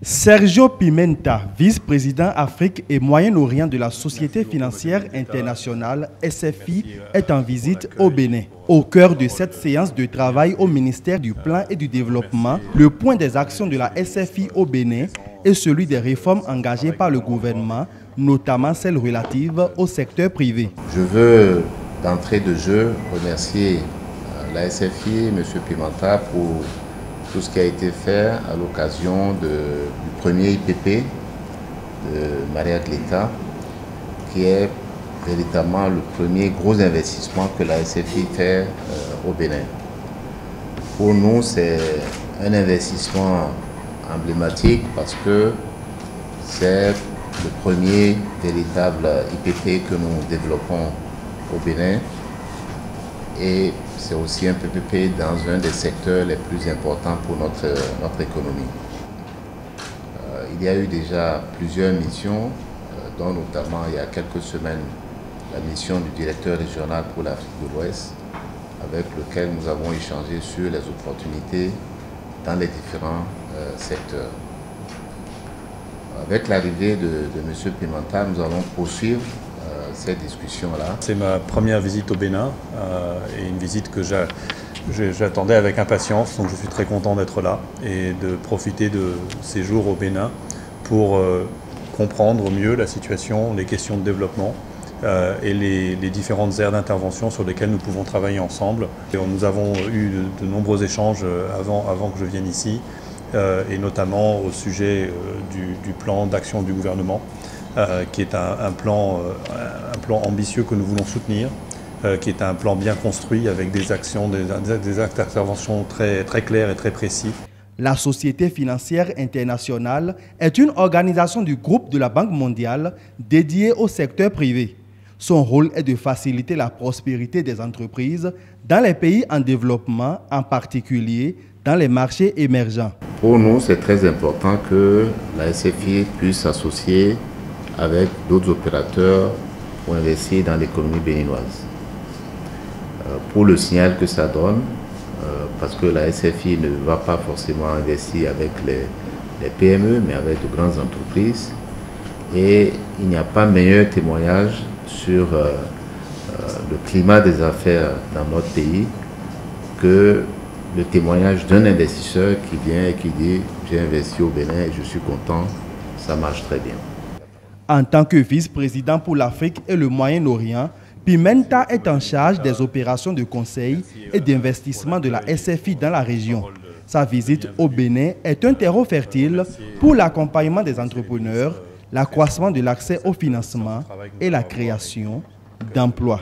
Sergio Pimenta, vice-président Afrique et Moyen-Orient de la Société financière internationale SFI, est en visite au Bénin. Au cœur de cette séance de travail au ministère du Plan et du Développement, le point des actions de la SFI au Bénin est celui des réformes engagées par le gouvernement, notamment celles relatives au secteur privé. Je veux d'entrée de jeu remercier la SFI, M. Pimenta, pour tout ce qui a été fait à l'occasion du premier IPP de Maria Gleta, qui est véritablement le premier gros investissement que la SFI fait au Bénin. Pour nous, c'est un investissement emblématique parce que c'est le premier véritable IPP que nous développons au Bénin. Et c'est aussi un PPP dans un des secteurs les plus importants pour notre économie. Il y a eu déjà plusieurs missions, dont notamment il y a quelques semaines la mission du directeur régional pour l'Afrique de l'Ouest, avec lequel nous avons échangé sur les opportunités dans les différents secteurs. Avec l'arrivée de M. Pimenta, nous allons poursuivre cette discussion-là. C'est ma première visite au Bénin et une visite que j'attendais avec impatience, donc je suis très content d'être là et de profiter de ces jours au Bénin pour comprendre mieux la situation, les questions de développement et les différentes aires d'intervention sur lesquelles nous pouvons travailler ensemble. Et nous avons eu de nombreux échanges avant que je vienne ici, et notamment au sujet du plan d'action du gouvernement, qui est un plan ambitieux que nous voulons soutenir, qui est un plan bien construit avec des actions, des actes d'intervention très clairs et très précis. La Société financière internationale est une organisation du groupe de la Banque mondiale dédiée au secteur privé. Son rôle est de faciliter la prospérité des entreprises dans les pays en développement, en particulier dans les marchés émergents. Pour nous, c'est très important que la SFI puisse s'associer avec d'autres opérateurs pour investir dans l'économie béninoise. Pour le signal que ça donne, parce que la SFI ne va pas forcément investir avec les PME, mais avec de grandes entreprises. Et il n'y a pas meilleur témoignage sur le climat des affaires dans notre pays que le témoignage d'un investisseur qui vient et qui dit « j'ai investi au Bénin et je suis content, ça marche très bien ». En tant que vice-président pour l'Afrique et le Moyen-Orient, Pimenta est en charge des opérations de conseil et d'investissement de la SFI dans la région. Sa visite au Bénin est un terreau fertile pour l'accompagnement des entrepreneurs, l'accroissement de l'accès au financement et la création d'emplois.